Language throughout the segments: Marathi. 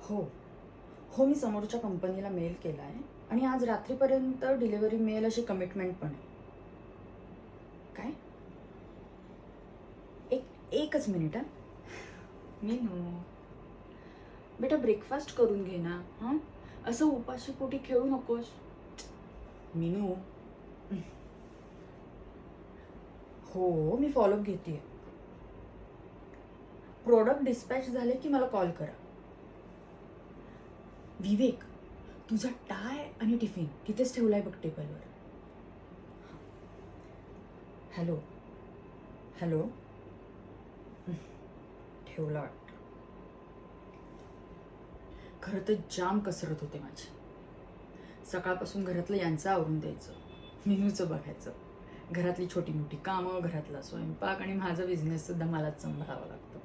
हो हो, मी समोरच्या कंपनीला मेल केला आहे आणि आज रात्रीपर्यंत डिलिव्हरी मिळेल अशी कमिटमेंट पण आहे. काय? एकच मिनिट हा. मीनू, बेटा ब्रेकफास्ट करून घे ना. हां, असं उपाशी पोटी खेळू नकोस. मीनू. हो, मी फॉलोअप घेते. प्रोडक्ट डिस्पॅच झाले की मला कॉल करा. विवेक, तुझा टाय आणि टिफिन तिथेच ठेवलाय बघ टेबलवर. Hello hello. ठेवला वाटतं. खरं तर जाम कसरत होते माझी. सकाळपासून घरातलं यांचं आवरून द्यायचं, मेनूचं बघायचं, घरातली छोटी मोठी कामं, घरातला स्वयंपाक आणि माझा बिझनेससुद्धा मलाच सांभाळावा लागतो.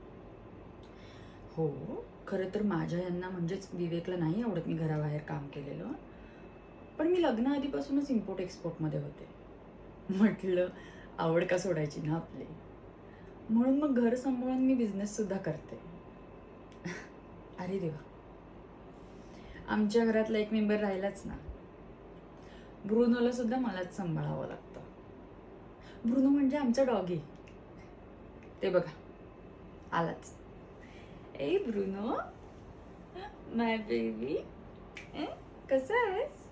हो, खरं तर माझ्या यांना म्हणजेच विवेकला नाही आवडत मी घराबाहेर काम केलेलं. पण मी लग्नाआधीपासूनच इम्पोर्ट एक्सपोर्टमध्ये होते. म्हटलं आवड का सोडायची ना आपली. म्हणून मग घर सांभाळून मी बिझनेससुद्धा करते. अरे देवा, आमच्या घरातला एक मेंबर राहिलाच ना. ब्रुनोला सुद्धा मलाच सांभाळावं लागतं. ब्रुनो म्हणजे आमचा डॉगी. ते बघा, आलाच. ए ब्रुनो, माय बेबी, कसं आहेस?